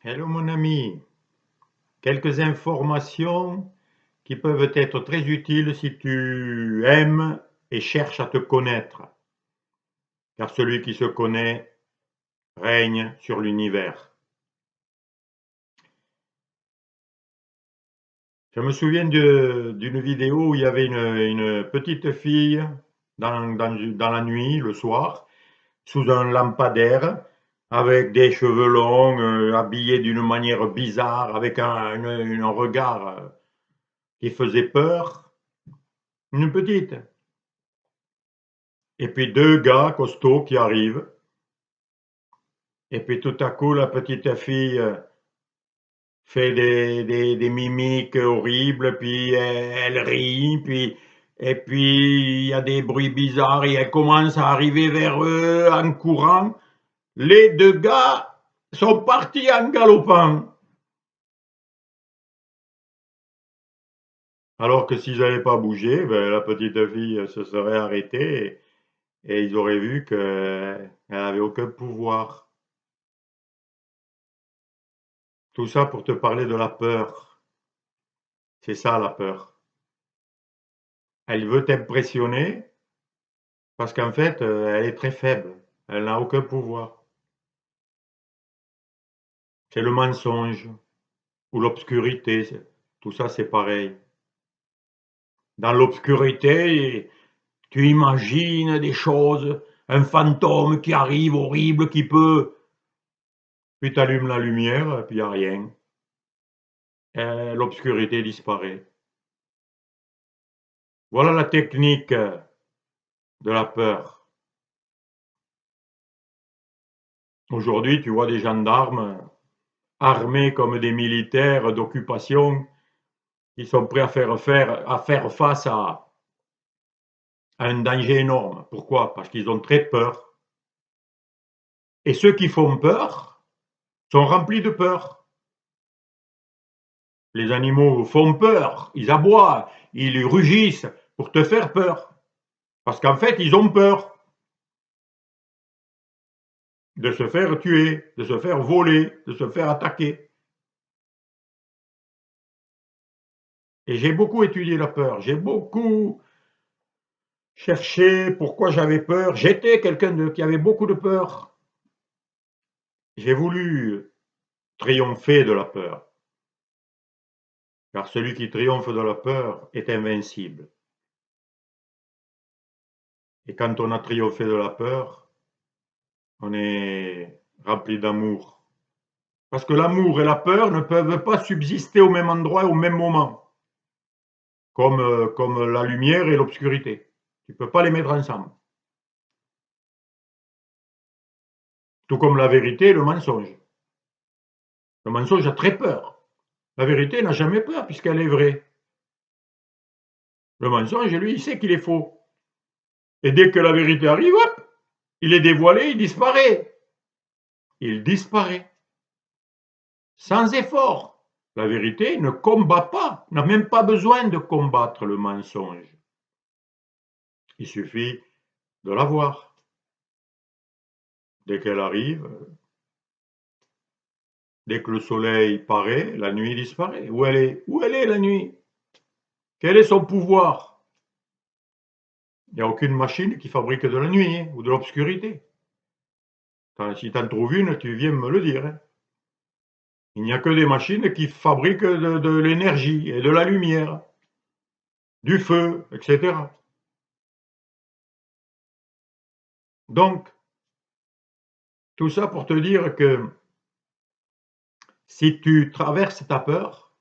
Hello mon ami, quelques informations qui peuvent être très utiles si tu aimes et cherches à te connaître, car celui qui se connaît règne sur l'univers. Je me souviens d'une vidéo où il y avait une petite fille dans la nuit, le soir, sous un lampadaire, avec des cheveux longs, habillée d'une manière bizarre, avec un regard qui faisait peur, une petite. Et puis deux gars costauds qui arrivent. Et puis tout à coup, la petite fille fait des mimiques horribles, puis elle rit, et puis il y a des bruits bizarres et elle commence à arriver vers eux en courant. Les deux gars sont partis en galopant. Alors que s'ils n'avaient pas bougé, ben, la petite fille se serait arrêtée et ils auraient vu qu'elle n'avait aucun pouvoir. Tout ça pour te parler de la peur. C'est ça la peur. Elle veut t'impressionner parce qu'en fait, elle est très faible. Elle n'a aucun pouvoir. C'est le mensonge ou l'obscurité. Tout ça, c'est pareil. Dans l'obscurité, tu imagines des choses, un fantôme qui arrive horrible, qui peut. Puis tu allumes la lumière, puis il n'y a rien. Et l'obscurité disparaît. Voilà la technique de la peur. Aujourd'hui, tu vois des gendarmes armés comme des militaires d'occupation qui sont prêts à faire face à un danger énorme. Pourquoi? Parce qu'ils ont très peur. Et ceux qui font peur sont remplis de peur. Les animaux font peur, ils aboient, ils rugissent pour te faire peur. Parce qu'en fait, ils ont peur de se faire tuer, de se faire voler, de se faire attaquer. Et j'ai beaucoup étudié la peur, j'ai beaucoup cherché pourquoi j'avais peur. J'étais quelqu'un qui avait beaucoup de peur. J'ai voulu triompher de la peur. Car celui qui triomphe de la peur est invincible. Et quand on a triomphé de la peur, on est rempli d'amour. Parce que l'amour et la peur ne peuvent pas subsister au même endroit et au même moment, comme la lumière et l'obscurité. Tu ne peux pas les mettre ensemble. Tout comme la vérité et le mensonge. Le mensonge a très peur. La vérité n'a jamais peur puisqu'elle est vraie. Le mensonge, lui, il sait qu'il est faux. Et dès que la vérité arrive, hop, il est dévoilé, il disparaît. Il disparaît. Sans effort. La vérité ne combat pas, n'a même pas besoin de combattre le mensonge. Il suffit de la voir. Dès qu'elle arrive, dès que le soleil paraît, la nuit disparaît. Où elle est? Où elle est la nuit? Quel est son pouvoir? Il n'y a aucune machine qui fabrique de la nuit ou de l'obscurité. Si tu en trouves une, tu viens me le dire. Hein. Il n'y a que des machines qui fabriquent de l'énergie et de la lumière, du feu, etc. Donc, tout ça pour te dire que si tu traverses ta peur,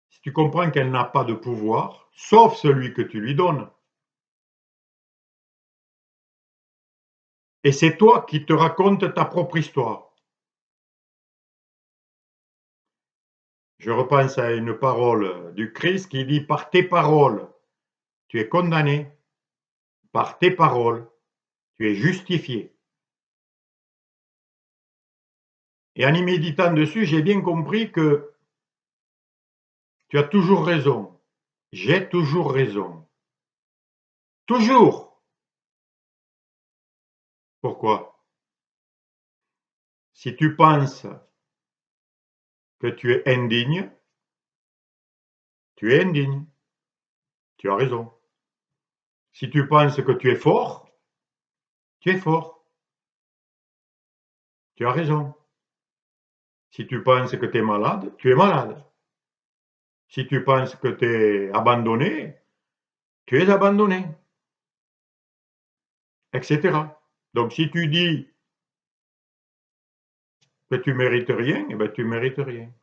si tu comprends qu'elle n'a pas de pouvoir, sauf celui que tu lui donnes, et c'est toi qui te racontes ta propre histoire. Je repense à une parole du Christ qui dit: par tes paroles, tu es condamné, par tes paroles, tu es justifié. Et en y méditant dessus, j'ai bien compris que tu as toujours raison. J'ai toujours raison. Toujours. Pourquoi? Si tu penses que tu es indigne, tu es indigne. Tu as raison. Si tu penses que tu es fort, tu es fort. Tu as raison. Si tu penses que tu es malade, tu es malade. Si tu penses que tu es abandonné, tu es abandonné, etc. Donc si tu dis que tu mérites rien, eh ben, tu mérites rien.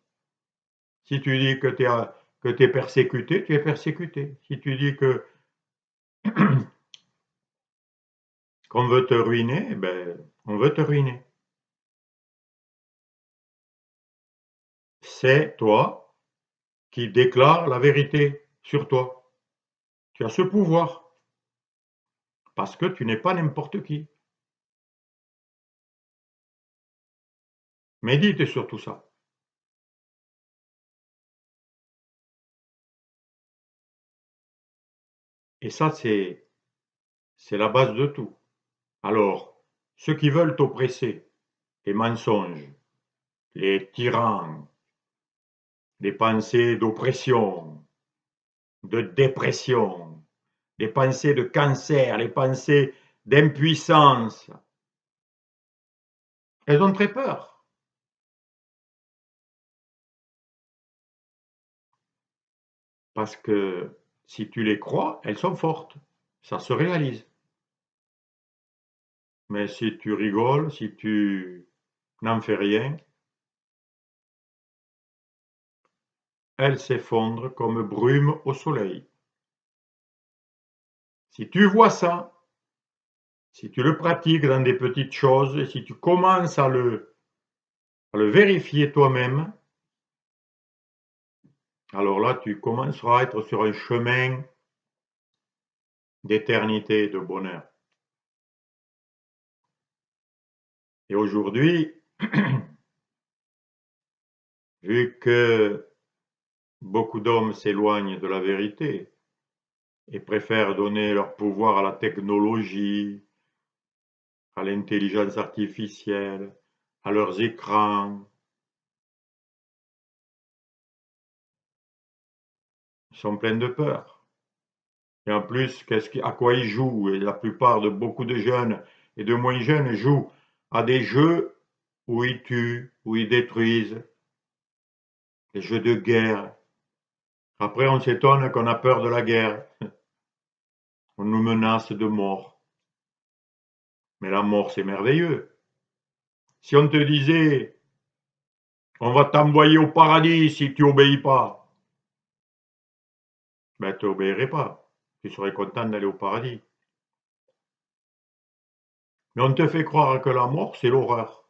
Si tu dis que tu es persécuté, tu es persécuté. Si tu dis que qu'on veut te ruiner, eh ben, on veut te ruiner. C'est toi qui déclares la vérité sur toi. Tu as ce pouvoir parce que tu n'es pas n'importe qui. Médite sur tout ça. Et ça, c'est la base de tout. Alors, ceux qui veulent t'oppresser, les mensonges, les tyrans, les pensées d'oppression, de dépression, les pensées de cancer, les pensées d'impuissance, elles ont très peur. Parce que si tu les crois, elles sont fortes. Ça se réalise. Mais si tu rigoles, si tu n'en fais rien, elles s'effondrent comme brume au soleil. Si tu vois ça, si tu le pratiques dans des petites choses, et si tu commences à le vérifier toi-même, alors là, tu commenceras à être sur un chemin d'éternité, de bonheur. Et aujourd'hui, vu que beaucoup d'hommes s'éloignent de la vérité et préfèrent donner leur pouvoir à la technologie, à l'intelligence artificielle, à leurs écrans, ils sont pleins de peur. Et en plus, à quoi ils jouent? Et la plupart de beaucoup de jeunes et de moins jeunes jouent à des jeux où ils tuent, où ils détruisent, des jeux de guerre. Après, on s'étonne qu'on a peur de la guerre. On nous menace de mort. Mais la mort, c'est merveilleux. Si on te disait, on va t'envoyer au paradis si tu obéis pas, ben tu n'obéirais pas. Tu serais content d'aller au paradis. Mais on te fait croire que la mort, c'est l'horreur.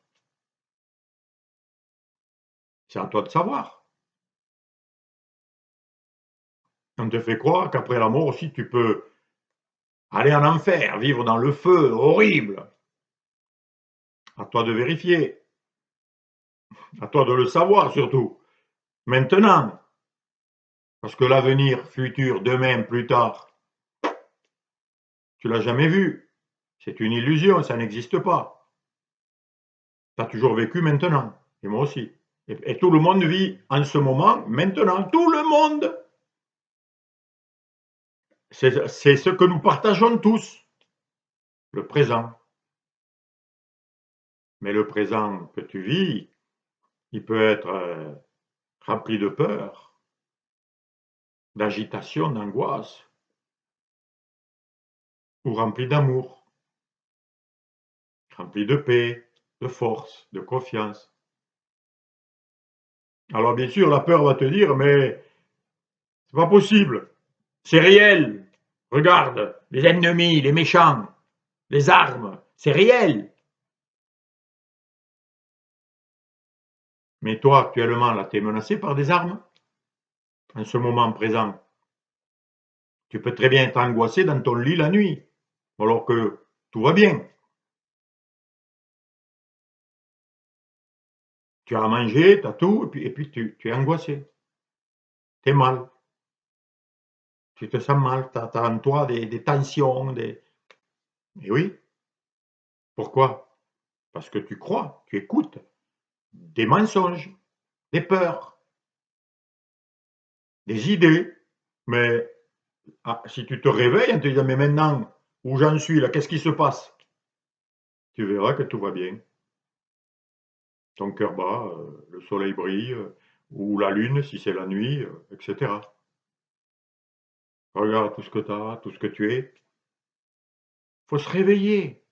C'est à toi de savoir. On te fait croire qu'après la mort aussi, tu peux aller en enfer, vivre dans le feu, horrible. À toi de vérifier. À toi de le savoir surtout. Maintenant. Parce que l'avenir futur, demain, plus tard, tu l'as jamais vu. C'est une illusion, ça n'existe pas. Tu as toujours vécu maintenant. Et moi aussi. Et tout le monde vit en ce moment, maintenant. Tout le monde. C'est ce que nous partageons tous. Le présent. Mais le présent que tu vis, il peut être rempli de peur, d'agitation, d'angoisse, ou rempli d'amour, rempli de paix, de force, de confiance. Alors bien sûr, la peur va te dire, mais c'est pas possible, c'est réel. Regarde, les ennemis, les méchants, les armes, c'est réel. Mais toi, actuellement, là, tu es menacé par des armes, en ce moment présent. Tu peux très bien t'angoisser dans ton lit la nuit, alors que tout va bien. Tu as à manger, tu as tout, et puis tu es angoissé. Tu es mal. Tu te sens mal, tu as en toi des tensions. Et oui, pourquoi? Parce que tu crois, tu écoutes des mensonges. des peurs, des idées. Mais si tu te réveilles en te disant, mais maintenant, où j'en suis là, qu'est-ce qui se passe? Tu verras que tout va bien. Ton cœur bat, le soleil brille, ou la lune si c'est la nuit, etc. Regarde tout ce que tu as, tout ce que tu es. Il faut se réveiller.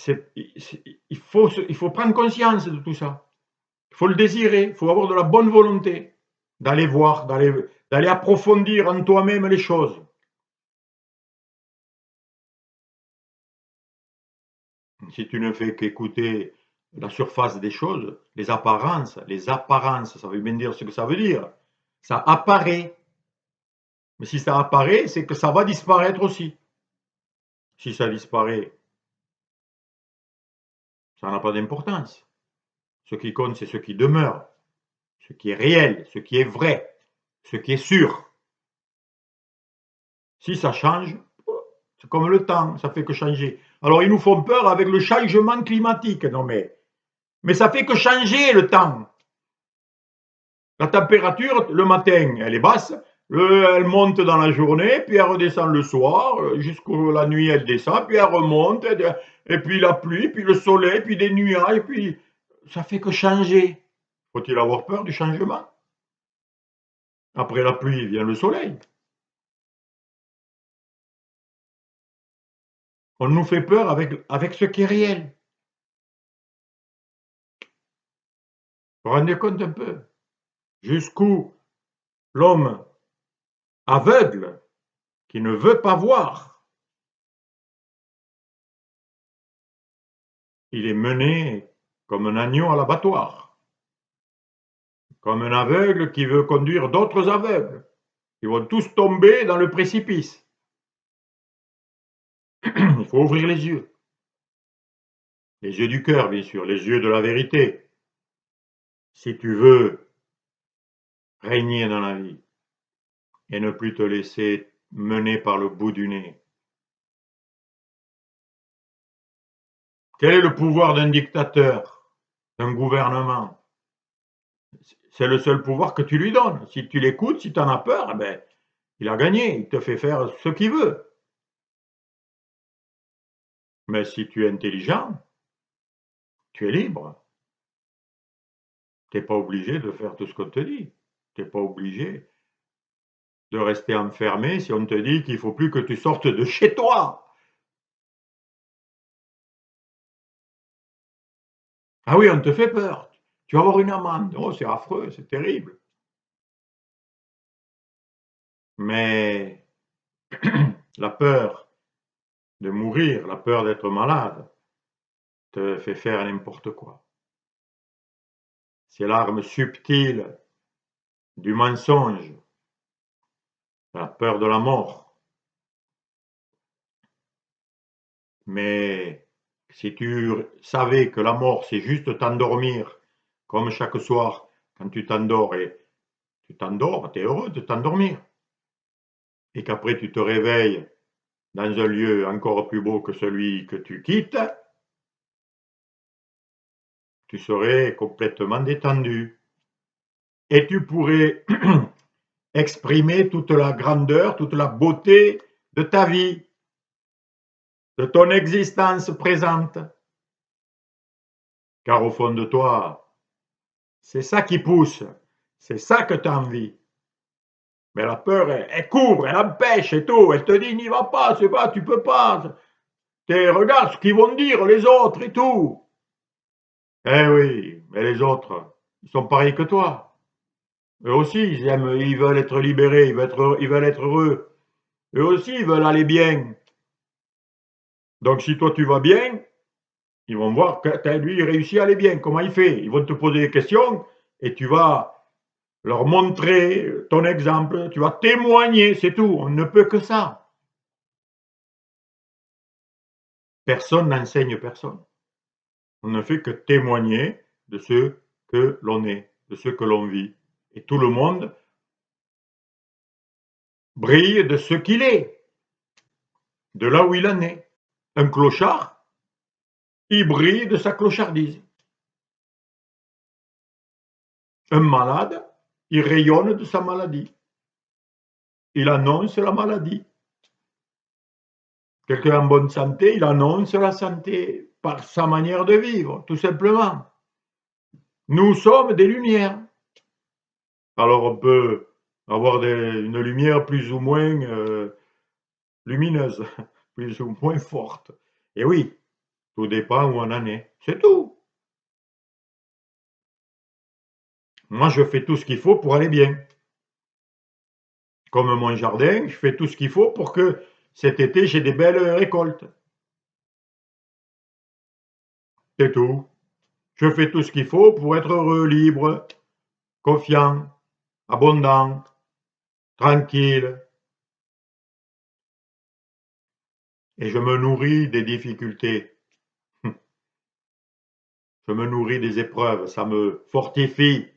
Il faut prendre conscience de tout ça. Il faut le désirer, il faut avoir de la bonne volonté d'aller voir, d'aller approfondir en toi-même les choses. Si tu ne fais qu'écouter la surface des choses, les apparences, ça veut bien dire ce que ça veut dire. Ça apparaît. Mais si ça apparaît, c'est que ça va disparaître aussi. Si ça disparaît, ça n'a pas d'importance. Ce qui compte, c'est ce qui demeure, ce qui est réel, ce qui est vrai, ce qui est sûr. Si ça change, c'est comme le temps, ça fait que changer. Alors ils nous font peur avec le changement climatique. Non mais ça fait que changer le temps. La température, le matin, elle est basse, elle monte dans la journée, puis elle redescend le soir, jusqu'à la nuit, elle descend, puis elle remonte, et puis la pluie, puis le soleil, puis des nuages, puis ça fait que changer. Faut-il avoir peur du changement? Après la pluie vient le soleil. On nous fait peur avec ce qui est réel. Vous vous rendez compte un peu? Jusqu'où l'homme aveugle, qui ne veut pas voir, il est mené comme un agneau à l'abattoir, comme un aveugle qui veut conduire d'autres aveugles. Ils vont tous tomber dans le précipice. Il faut ouvrir les yeux du cœur, bien sûr, les yeux de la vérité. Si tu veux régner dans la vie et ne plus te laisser mener par le bout du nez. Quel est le pouvoir d'un dictateur, d'un gouvernement? C'est le seul pouvoir que tu lui donnes. Si tu l'écoutes, si tu en as peur, eh ben, il a gagné, il te fait faire ce qu'il veut. Mais si tu es intelligent, tu es libre. Tu n'es pas obligé de faire tout ce qu'on te dit. Tu n'es pas obligé de rester enfermé si on te dit qu'il ne faut plus que tu sortes de chez toi. Ah oui, on te fait peur. Tu vas avoir une amende. Oh, c'est affreux, c'est terrible. Mais la peur de mourir, la peur d'être malade, te fait faire n'importe quoi. C'est l'arme subtile du mensonge, la peur de la mort. Mais si tu savais que la mort, c'est juste t'endormir, comme chaque soir, quand tu t'endors et tu t'endors, tu es heureux de t'endormir. Et qu'après tu te réveilles dans un lieu encore plus beau que celui que tu quittes, tu serais complètement détendu. Et tu pourrais exprimer toute la grandeur, toute la beauté de ta vie, de ton existence présente. Car au fond de toi, c'est ça qui pousse, c'est ça que tu as envie. Mais la peur, elle couvre, elle empêche et tout, elle te dit n'y va pas, c'est pas, tu peux pas. Regarde ce qu'ils vont dire les autres et tout. Eh oui, mais les autres, ils sont pareils que toi. Eux aussi, ils veulent être libérés, ils veulent être heureux. Eux aussi, ils veulent aller bien. Donc si toi tu vas bien, ils vont voir que lui, il réussit à aller bien. Comment il fait? Ils vont te poser des questions et tu vas leur montrer ton exemple, tu vas témoigner, c'est tout. On ne peut que ça. Personne n'enseigne personne. On ne fait que témoigner de ce que l'on est, de ce que l'on vit. Et tout le monde brille de ce qu'il est, de là où il en est. Un clochard, il brille de sa clochardise. Un malade, il rayonne de sa maladie. Il annonce la maladie. Quelqu'un en bonne santé, il annonce la santé par sa manière de vivre, tout simplement. Nous sommes des lumières. Alors on peut avoir une lumière plus ou moins lumineuse, plus ou moins forte. Et oui, tout dépend où on en est. C'est tout. Moi, je fais tout ce qu'il faut pour aller bien. Comme mon jardin, je fais tout ce qu'il faut pour que cet été, j'ai des belles récoltes. C'est tout. Je fais tout ce qu'il faut pour être heureux, libre, confiant, abondant, tranquille. Et je me nourris des difficultés. Je me nourris des épreuves. Ça me fortifie.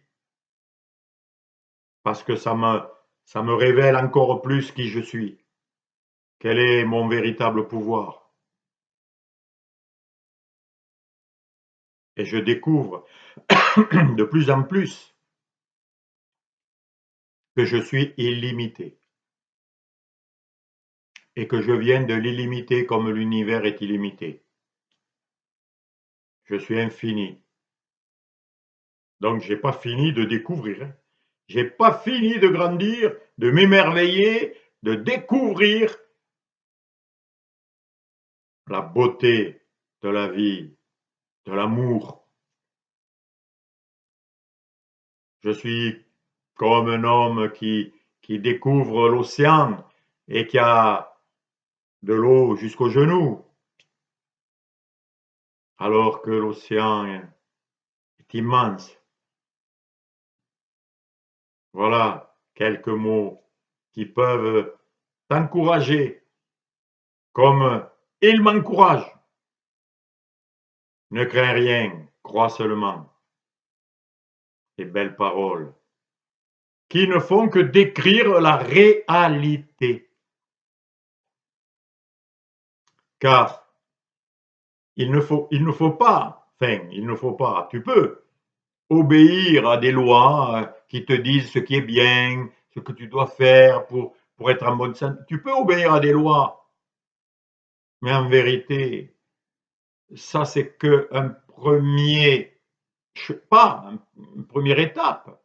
Parce que ça me révèle encore plus qui je suis. Quel est mon véritable pouvoir. Et je découvre de plus en plus que je suis illimité. Et que je viens de l'illimité comme l'univers est illimité. Je suis infini. Donc j'ai pas fini de découvrir. J'ai pas fini de grandir, de m'émerveiller, de découvrir la beauté de la vie, de l'amour. Je suis comme un homme qui découvre l'océan et qui a de l'eau jusqu'aux genoux, alors que l'océan est immense. Voilà quelques mots qui peuvent t'encourager, comme il m'encourage. Ne crains rien, crois seulement. Les belles paroles qui ne font que décrire la réalité. Car il ne faut pas, tu peux obéir à des lois qui te disent ce qui est bien, ce que tu dois faire pour être en bonne santé. Tu peux obéir à des lois, mais en vérité, ça c'est qu'un premier pas, une première étape.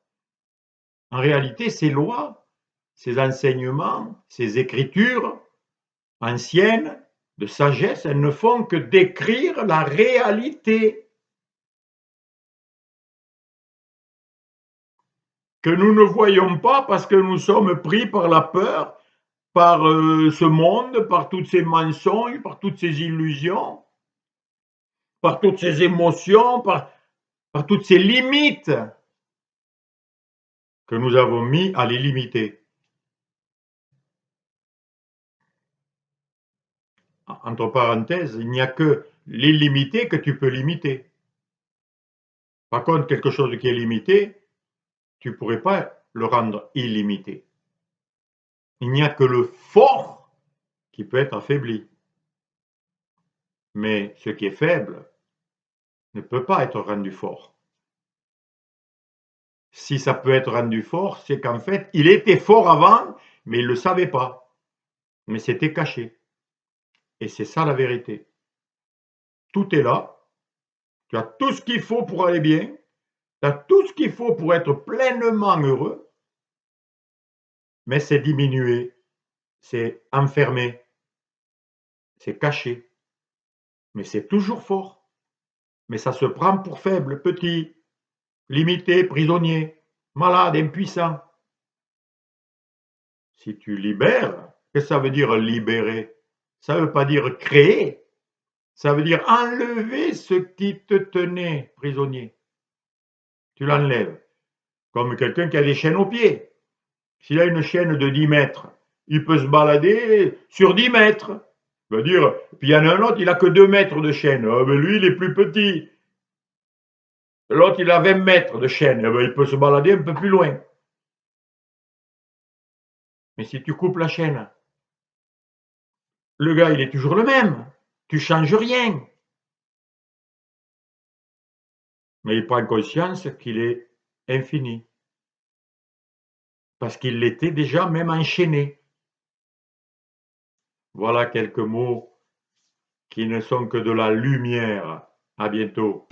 En réalité, ces lois, ces enseignements, ces écritures anciennes de sagesse, elles ne font que décrire la réalité que nous ne voyons pas parce que nous sommes pris par la peur, par ce monde, par tous ces mensonges, par toutes ces illusions, par toutes ces émotions, par toutes ces limites que nous avons mis à les limiter. Entre parenthèses, il n'y a que l'illimité que tu peux limiter. Par contre, quelque chose qui est limité, tu ne pourrais pas le rendre illimité. Il n'y a que le fort qui peut être affaibli. Mais ce qui est faible ne peut pas être rendu fort. Si ça peut être rendu fort, c'est qu'en fait, il était fort avant, mais il ne le savait pas. Mais c'était caché. Et c'est ça la vérité. Tout est là. Tu as tout ce qu'il faut pour aller bien. Tu as tout ce qu'il faut pour être pleinement heureux. Mais c'est diminué. C'est enfermé. C'est caché. Mais c'est toujours fort. Mais ça se prend pour faible, petit, limité, prisonnier, malade, impuissant. Si tu libères, qu'est-ce que ça veut dire libérer? Ça ne veut pas dire créer. Ça veut dire enlever ce qui te tenait prisonnier. Tu l'enlèves. Comme quelqu'un qui a des chaînes aux pieds. S'il a une chaîne de 10 mètres, il peut se balader sur 10 mètres. Ça veut dire, puis il y en a un autre, il n'a que 2 mètres de chaîne. Ah ben lui, il est plus petit. L'autre, il a 20 mètres de chaîne. Ah ben il peut se balader un peu plus loin. Mais si tu coupes la chaîne, le gars, il est toujours le même. Tu ne changes rien. Mais il prend conscience qu'il est infini. Parce qu'il l'était déjà, même enchaîné. Voilà quelques mots qui ne sont que de la lumière. À bientôt.